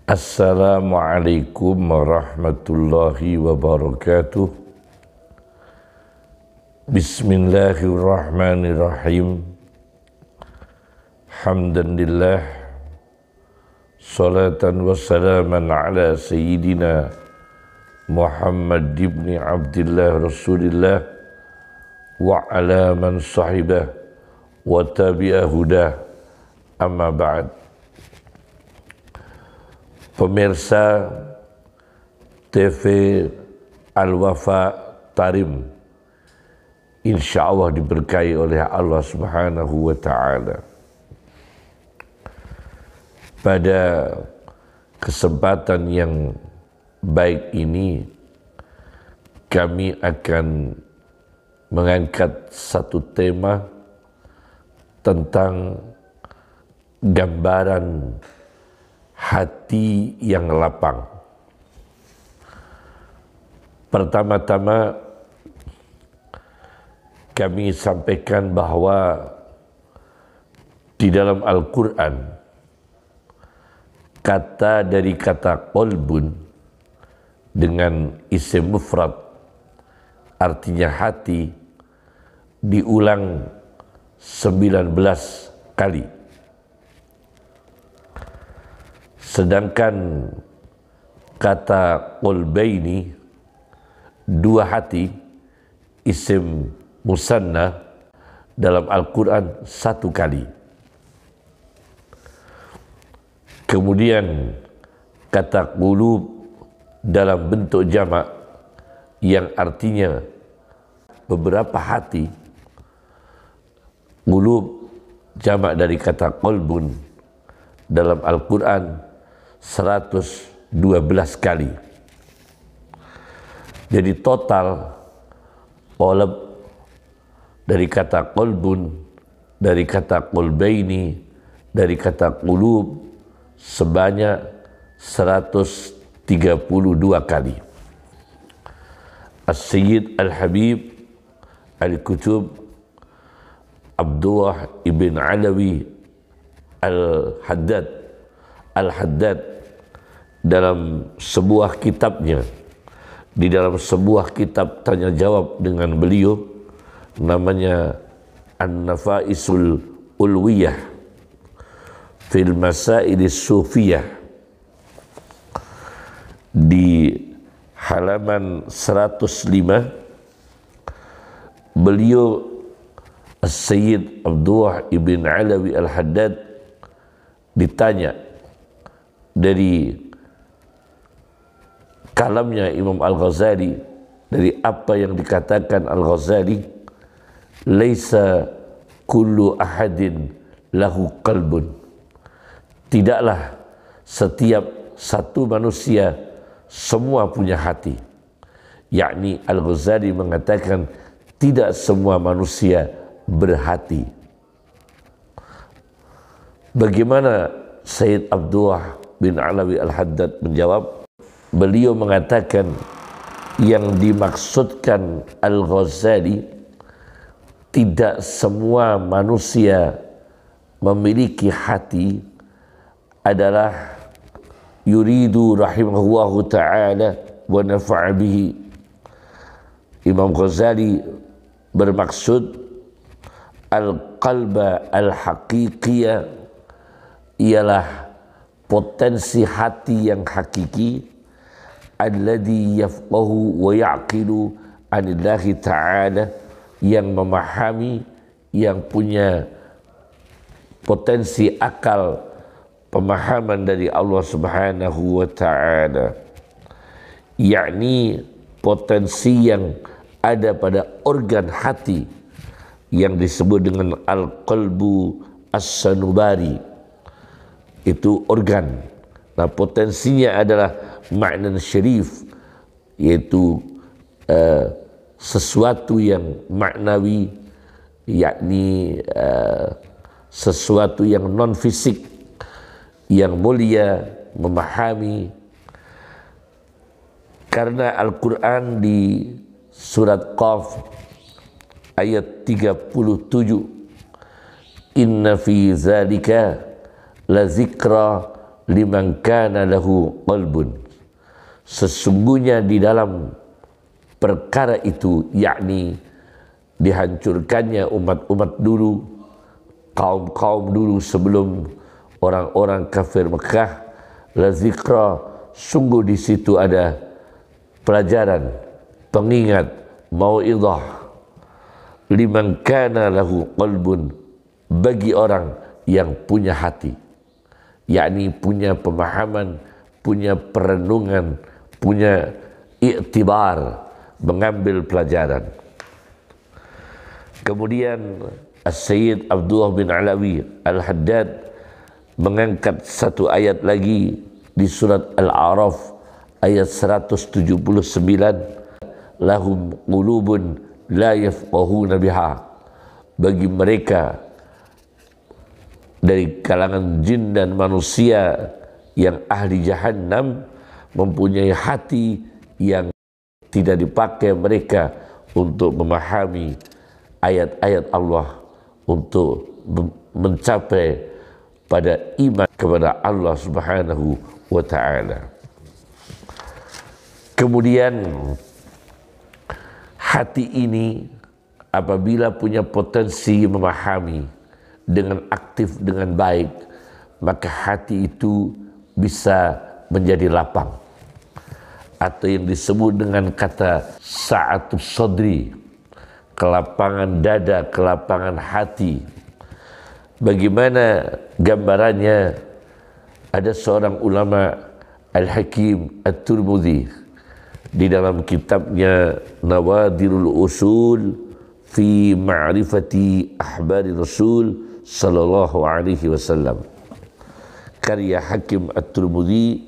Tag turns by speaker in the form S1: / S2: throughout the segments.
S1: Assalamualaikum warahmatullahi wabarakatuh. Bismillahirrahmanirrahim. Hamdanillah, salatan wassalaman ala sayyidina Muhammad ibn Abdillah Rasulillah wa ala man sahibah wa tabi'ah hudah, amma ba'd. Pemirsa TV Al-Wafa Tarim, insya Allah diberkahi oleh Allah Subhanahu wa Ta'ala. Pada kesempatan yang baik ini, kami akan mengangkat satu tema tentang gambaran hati yang lapang. Pertama-tama kami sampaikan bahwa di dalam Al-Quran, kata dari kata qalbun dengan isim mufrad artinya hati diulang 19 kali. Sedangkan kata qalbaini, dua hati, isim musanna dalam Al-Quran 1 kali. Kemudian kata qulub dalam bentuk jamak yang artinya beberapa hati, qulub jamak dari kata qalbun dalam Al-Quran 112 kali. Jadi total qalb dari kata qalbun, dari kata qalbaini, dari kata qulub sebanyak 132 kali. As-Sayyid Al-Habib Al-Kutub Abdullah ibn Alawi Al-Haddad dalam sebuah kitabnya, di dalam sebuah kitab tanya jawab dengan beliau, namanya An-Nafaisul Ulwiyah fil Masailis Sufiyah, di halaman 105 beliau As-Sayyid Abdullah ibn Alawi Al-Haddad ditanya dari kalamnya Imam Al-Ghazali, dari apa yang dikatakan Al-Ghazali, laisa kullu ahadin lahu qalbun, tidaklah setiap satu manusia semua punya hati. Yakni Al-Ghazali mengatakan tidak semua manusia berhati. Bagaimana Sayyid Abdullah bin Alawi Al-Haddad menjawab? Beliau mengatakan yang dimaksudkan Al-Ghazali, tidak semua manusia memiliki hati adalah yuridu rahimahullahu ta'ala wa nafa'a bihi. Imam Ghazali bermaksud al-qalba al-haqiqiyah ialah potensi hati yang hakiki, alladhi yafqahu wa ya'qilu anillahi ta'ala, yang memahami, yang punya potensi akal pemahaman dari Allah Subhanahu wa ta'ala, yakni potensi yang ada pada organ hati yang disebut dengan al-qalbu as-sanubari. Itu organ. Nah, potensinya adalah makna syarif, yaitu sesuatu yang maknawi, yakni sesuatu yang non fisik, yang mulia, memahami. Karena Al-Quran di surat Qaf ayat 37, inna fi zalika la zikra liman kana lahu qalbun, sesungguhnya di dalam perkara itu, yakni dihancurkannya umat-umat dulu, kaum-kaum dulu sebelum orang-orang kafir Mekah, la zikra, sungguh di situ ada pelajaran, pengingat, mau'izah, liman kana lahu qalbun, bagi orang yang punya hati, yakni punya pemahaman, punya perenungan, punya iktibar, mengambil pelajaran. Kemudian As-Sayyid Abdullah bin Alawi Al-Haddad mengangkat satu ayat lagi di surat Al-A'raf ayat 179, lahum qulubun la yafqahuna biha, bagi mereka dari kalangan jin dan manusia yang ahli jahannam mempunyai hati yang tidak dipakai mereka untuk memahami ayat-ayat Allah, untuk mencapai pada iman kepada Allah Subhanahu wa ta'ala. Kemudian hati ini apabila punya potensi memahami dengan aktif, dengan baik, maka hati itu bisa menjadi lapang, atau yang disebut dengan kata sa'atus sadri, kelapangan dada, kelapangan hati. Bagaimana gambarannya? Ada seorang ulama, Al-Hakim At-Tirmidzi, di dalam kitabnya Nawadirul Usul fi Ma'rifati Ahbari Rasul sallallahu alaihi wasallam, karya Hakim At-Tirmidzi,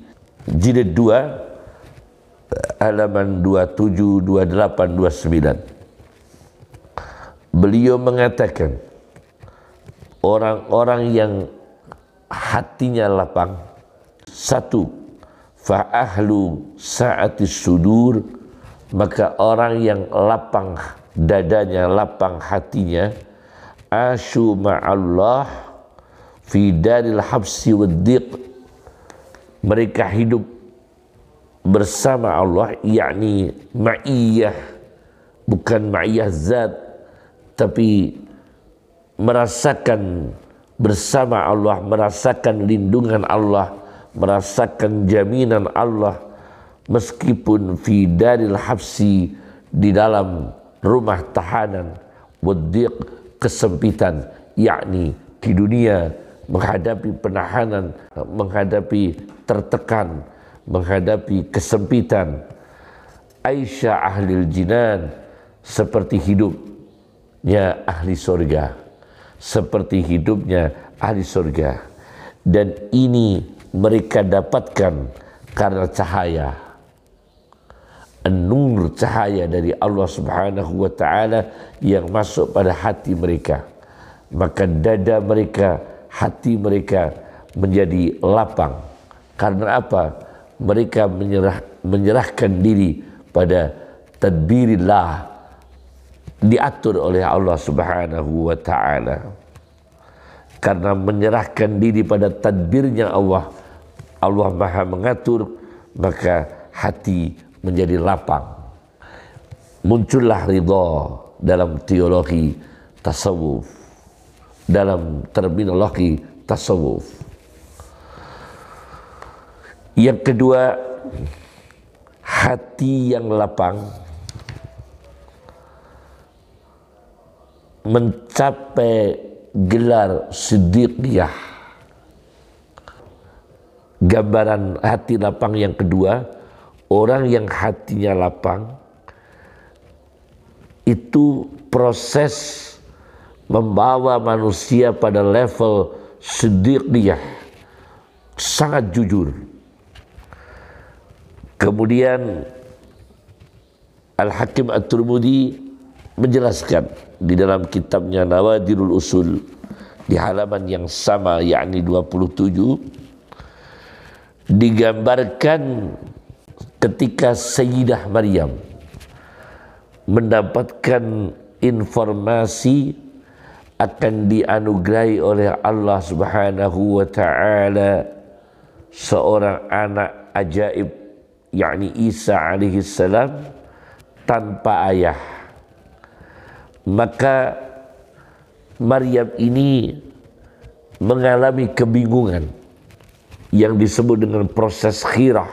S1: jilid 2, halaman 27, 28, 29. Beliau mengatakan, orang-orang yang hatinya lapang, satu, fa ahlu sa'atis sudur, maka orang yang lapang dadanya, lapang hatinya, asyu ma'allah fi daril habsi waddiq, mereka hidup bersama Allah, yakni ma'iyah, bukan ma'iyah zat, tapi merasakan bersama Allah, merasakan lindungan Allah, merasakan jaminan Allah, meskipun fi daril habsi, di dalam rumah tahanan, waddiq, kesempitan, yakni di dunia menghadapi penahanan, menghadapi tertekan, menghadapi kesempitan. Aisyah ahlil jinan, seperti hidupnya ahli surga, seperti hidupnya ahli surga. Dan ini mereka dapatkan karena cahaya, an-nur, cahaya dari Allah Subhanahu wa ta'ala yang masuk pada hati mereka. Maka dada mereka, hati mereka menjadi lapang. Karena apa? Mereka menyerahkan diri pada tadbirillah, diatur oleh Allah Subhanahu wa ta'ala. Karena menyerahkan diri pada tadbirnya Allah, Allah Maha mengatur, maka hati menjadi lapang. Muncullah ridha dalam teologi tasawuf, dalam terminologi tasawuf. Yang kedua, hati yang lapang mencapai gelar siddiqiyah. Gambaran hati lapang yang kedua, orang yang hatinya lapang itu proses membawa manusia pada level siddiqiyah, sangat jujur. Kemudian Al-Hakim At-Tirmidzi menjelaskan di dalam kitabnya Nawadirul Usul di halaman yang sama, yakni 27, digambarkan ketika Sayyidah Maryam mendapatkan informasi akan dianugerahi oleh Allah Subhanahu wa ta'ala seorang anak ajaib, yakni Isa alaihi salam, tanpa ayah. Maka Maryam ini mengalami kebingungan yang disebut dengan proses khirah.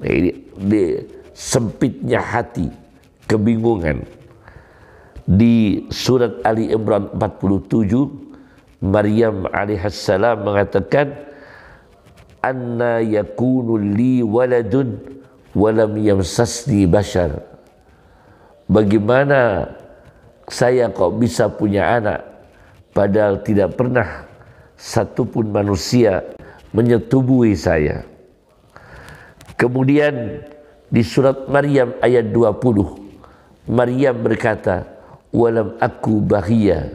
S1: Di sempitnya hati, kebingungan. Di surat Ali Imran 47, Maryam alaihissalam mengatakan, anna yakunu li waladun walam yamsasni bashar. Bagaimana saya kok bisa punya anak padahal tidak pernah satupun manusia menyetubuhi saya. Kemudian di surat Maryam ayat 20, Maryam berkata, walam aku baghiyah,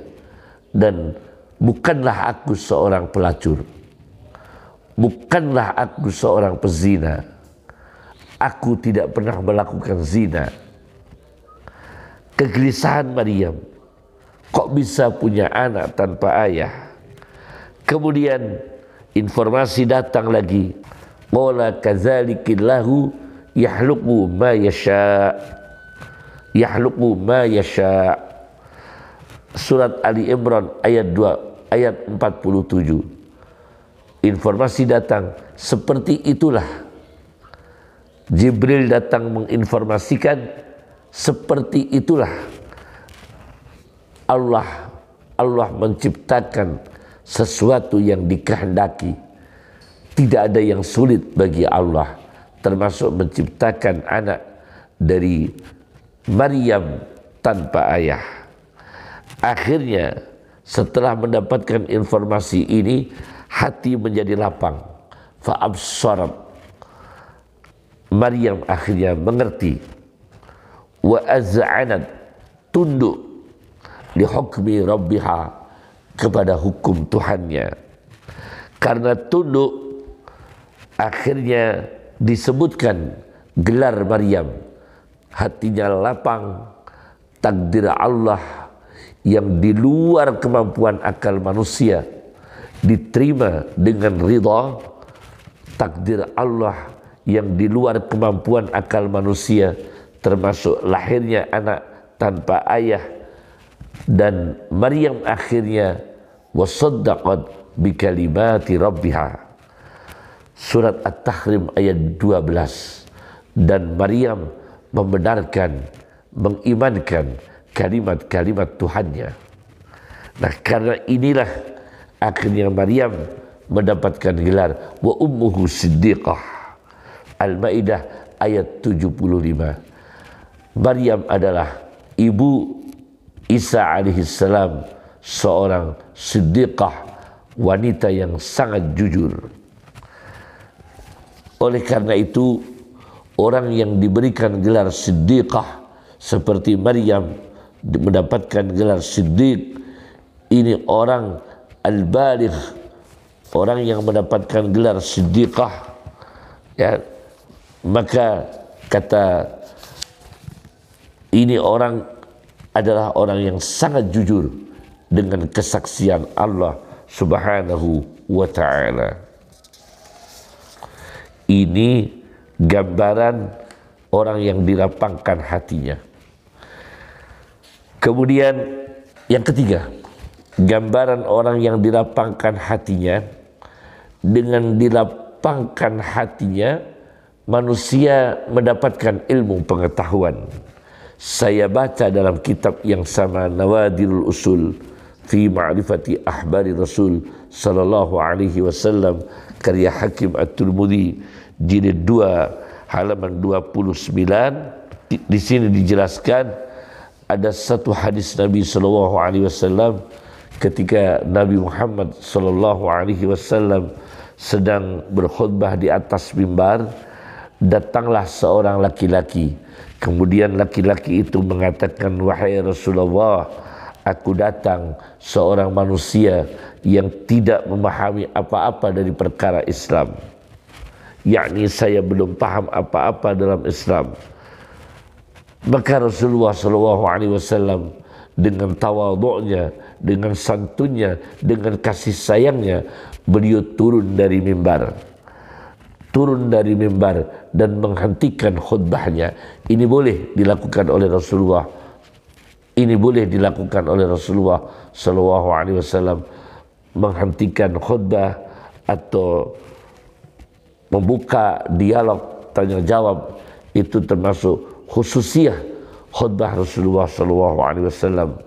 S1: dan bukanlah aku seorang pelacur, bukanlah aku seorang pezina, aku tidak pernah melakukan zina. Kegelisahan Maryam, kok bisa punya anak tanpa ayah? Kemudian informasi datang lagi, qala kadzalikillahu yahluqu ma yasha, yahluqu ma yasha. Surat Ali Imran ayat 2 ayat 47. Informasi datang, seperti itulah Jibril datang menginformasikan, seperti itulah Allah menciptakan sesuatu yang dikehendaki. Tidak ada yang sulit bagi Allah, termasuk menciptakan anak dari Maryam tanpa ayah. Akhirnya setelah mendapatkan informasi ini, hati menjadi lapang. Fa'absarat, Maryam akhirnya mengerti. Wa az'anat, tunduk li hukmi rabbiha, kepada hukum Tuhannya. Karena tunduk, akhirnya disebutkan gelar Maryam, hatinya lapang, takdir Allah yang di luar kemampuan akal manusia diterima dengan ridha, takdir Allah yang di luar kemampuan akal manusia, termasuk lahirnya anak tanpa ayah. Dan Maryam akhirnya wasaddaqat bikalimati rabbiha. Surat At-Tahrim ayat 12. Dan Maryam membenarkan, mengimankan kalimat-kalimat Tuhannya. Nah, karena inilah akhirnya Maryam mendapatkan gelar wa ummuhu siddiqah. Al-Maidah ayat 75. Maryam adalah ibu Isa alaihissalam, seorang siddiqah, wanita yang sangat jujur. Oleh karena itu, orang yang diberikan gelar siddiqah seperti Maryam mendapatkan gelar siddiq, ini orang al-baligh, orang yang mendapatkan gelar siddiqah, ya, maka kata ini orang adalah orang yang sangat jujur dengan kesaksian Allah Subhanahu wa ta'ala. Ini gambaran orang yang dilapangkan hatinya. Kemudian yang ketiga, gambaran orang yang dilapangkan hatinya. Dengan dilapangkan hatinya, manusia mendapatkan ilmu pengetahuan. Saya baca dalam kitab yang sama, Nawadirul Usul fi Ma'rifati Ahbari Rasul sallallahu alaihi wasallam, karya Hakim At-Tirmidzi, jilid 2 halaman 29. Di sini dijelaskan ada satu hadis Nabi sallallahu alaihi wasallam ketika Nabi Muhammad sallallahu alaihi wasallam sedang berkhutbah di atas mimbar, datanglah seorang laki-laki. Kemudian laki-laki itu mengatakan, wahai Rasulullah, aku datang seorang manusia yang tidak memahami apa-apa dari perkara Islam. Yakni saya belum paham apa-apa dalam Islam. Maka Rasulullah SAW dengan tawadhu'nya, dengan santunnya, dengan kasih sayangnya, beliau turun dari mimbar dan menghentikan khutbahnya. Ini boleh dilakukan oleh Rasulullah. Ini boleh dilakukan oleh Rasulullah sallallahu alaihi wasallam, menghentikan khutbah atau membuka dialog tanya jawab. Itu termasuk khususiyah khutbah Rasulullah sallallahu alaihi wasallam.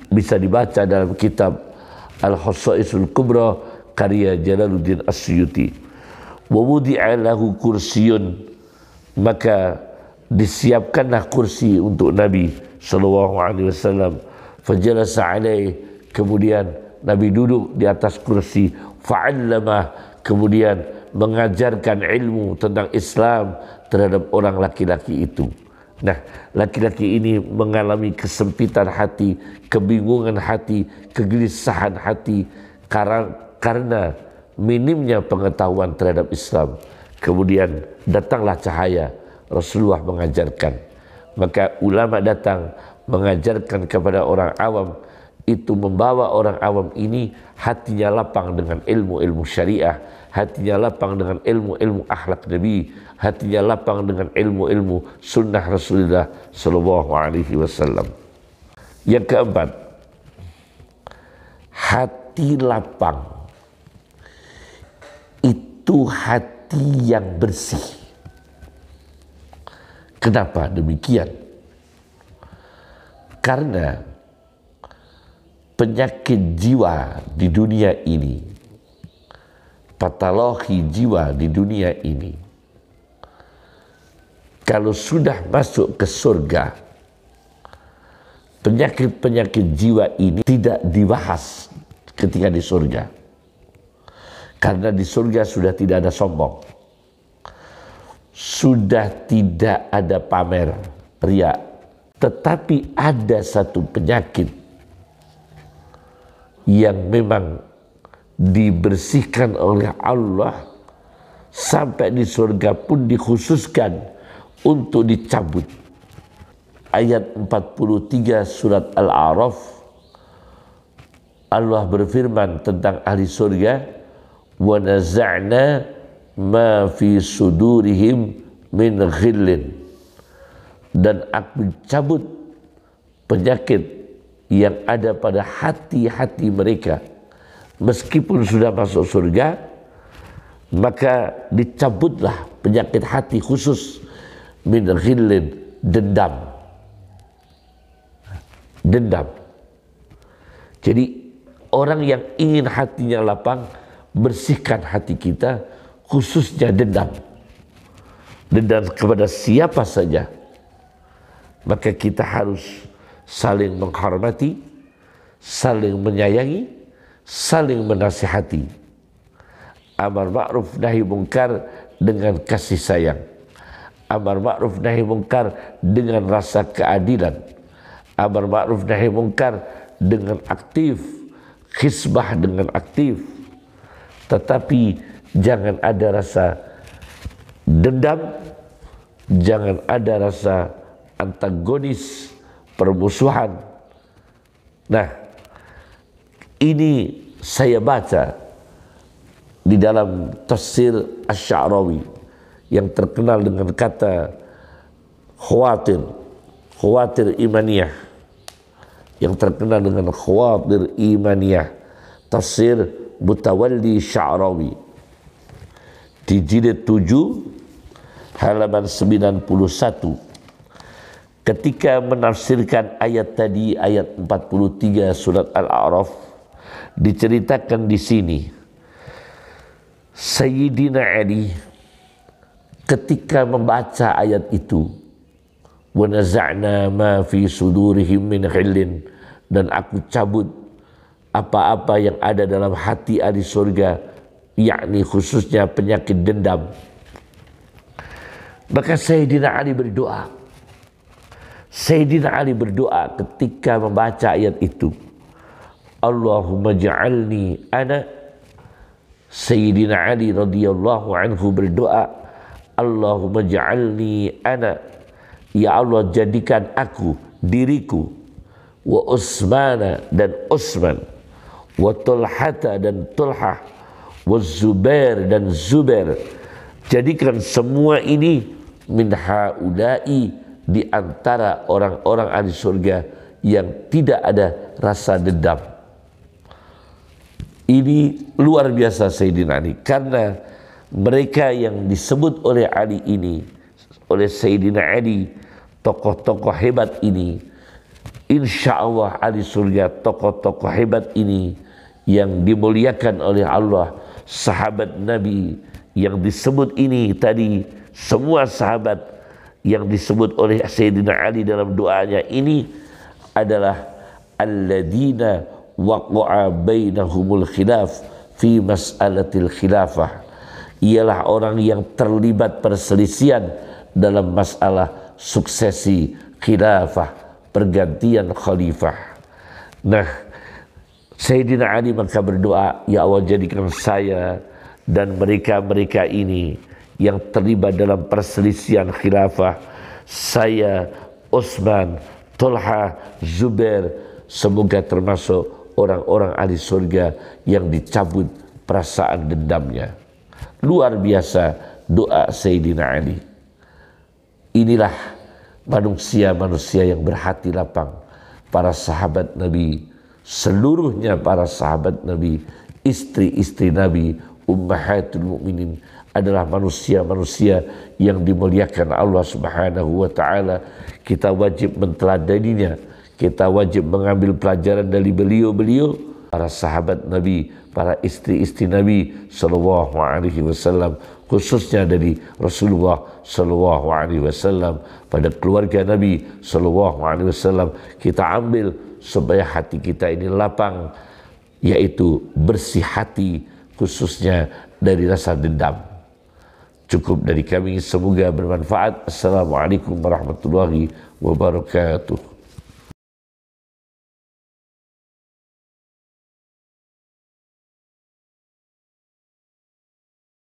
S1: Bisa dibaca dalam kitab Al-Khosaisul Kubra karya Jalaluddin As-Suyuti. Wa wudi'a lahu kursiyun, maka disiapkanlah kursi untuk Nabi sallallahu alaihi wasallam. Fajalasa alaihi, kemudian Nabi duduk di atas kursi. Fa'allama, kemudian mengajarkan ilmu tentang Islam terhadap orang laki-laki itu. Nah, laki-laki ini mengalami kesempitan hati, kebingungan hati, kegelisahan hati karena minimnya pengetahuan terhadap Islam. Kemudian datanglah cahaya, Rasulullah mengajarkan. Maka ulama datang mengajarkan kepada orang awam, itu membawa orang awam ini hatinya lapang dengan ilmu-ilmu syariah, hatinya lapang dengan ilmu-ilmu akhlak Nabi, hatinya lapang dengan ilmu-ilmu sunnah Rasulullah sallallahu alaihi wasallam. Yang keempat, hati lapang itu hati yang bersih. Kenapa demikian? Karena penyakit jiwa di dunia ini, patologi jiwa di dunia ini, kalau sudah masuk ke surga, penyakit-penyakit jiwa ini tidak dibahas ketika di surga. Karena di surga sudah tidak ada sombong, sudah tidak ada pamer, riya. Tetapi ada satu penyakit yang memang dibersihkan oleh Allah, sampai di surga pun dikhususkan untuk dicabut. Ayat 43 surat Al-A'raf, Allah berfirman tentang ahli surga, wa naza'na ma fi sudurihim min ghillin, dan aku cabut penyakit yang ada pada hati-hati mereka. Meskipun sudah masuk surga, maka dicabutlah penyakit hati khusus, min ghillin, dendam. Jadi orang yang ingin hatinya lapang, bersihkan hati kita, khususnya dendam kepada siapa saja. Maka kita harus saling menghormati, saling menyayangi, saling menasihati. Amar ma'ruf nahi mungkar dengan kasih sayang. Amar ma'ruf nahi mungkar dengan rasa keadilan. Amar ma'ruf nahi mungkar dengan aktif, khisbah dengan aktif. Tetapi jangan ada rasa dendam, jangan ada rasa antagonis, permusuhan. Nah, ini saya baca di dalam tafsir Asy-Sya'rawi yang terkenal dengan kata khawatir imaniyah, yang terkenal dengan khawatir imaniyah, tafsir Mutawalli Sya'rawi di jilid 7 halaman 91. Ketika menafsirkan ayat tadi, ayat 43 surat Al-A'raf, diceritakan di sini Sayyidina Ali ketika membaca ayat itu, wa naza'na ma fi sudurihim min ghillin, dan aku cabut apa-apa yang ada dalam hati ahli surga, yakni khususnya penyakit dendam. Maka Sayyidina Ali berdoa. Sayyidina Ali berdoa ketika membaca ayat itu, Allahumma ja'alni ana. Sayyidina Ali radhiyallahu anhu berdoa, Allahumma ja'alni ana, ya Allah jadikan aku, diriku, wa Utsmana dan Utsman, wa Tulhata dan Tulhah, wa Zubair dan Zubair. Jadikan semua ini min haula'i, di antara orang-orang ahli surga yang tidak ada rasa dendam. Ini luar biasa Sayyidina Ali, karena mereka yang disebut oleh Ali ini, oleh Sayyidina Ali, tokoh-tokoh hebat ini, insya Allah ahli surga, tokoh-tokoh hebat ini yang dimuliakan oleh Allah, sahabat Nabi yang disebut ini tadi, semua sahabat yang disebut oleh Sayyidina Ali dalam doanya ini adalah alladzina waqa'a bainahumul khilaf fi mas'alatil khilafah, ialah orang yang terlibat perselisihan dalam masalah suksesi khilafah, pergantian khalifah. Nah, Sayyidina Ali maka berdoa, ya Allah jadikan saya dan mereka-mereka ini yang terlibat dalam perselisihan khilafah, saya, Utsman, Tulha, Zubair, semoga termasuk orang-orang ahli surga yang dicabut perasaan dendamnya. Luar biasa doa Sayyidina Ali. Inilah manusia-manusia yang berhati lapang, para sahabat Nabi, seluruhnya para sahabat Nabi, istri-istri Nabi, ummahatul mukminin, adalah manusia-manusia yang dimuliakan Allah Subhanahu wa taala. Kita wajib menteladaninya, kita wajib mengambil pelajaran dari beliau-beliau, para sahabat Nabi, para istri-istri Nabi sallallahu alaihi wasallam, khususnya dari Rasulullah sallallahu alaihi wasallam, pada keluarga Nabi sallallahu alaihi wasallam. Kita ambil supaya hati kita ini lapang, yaitu bersih hati, khususnya dari rasa dendam. Cukup dari kami, semoga bermanfaat. Assalamualaikum warahmatullahi wabarakatuh.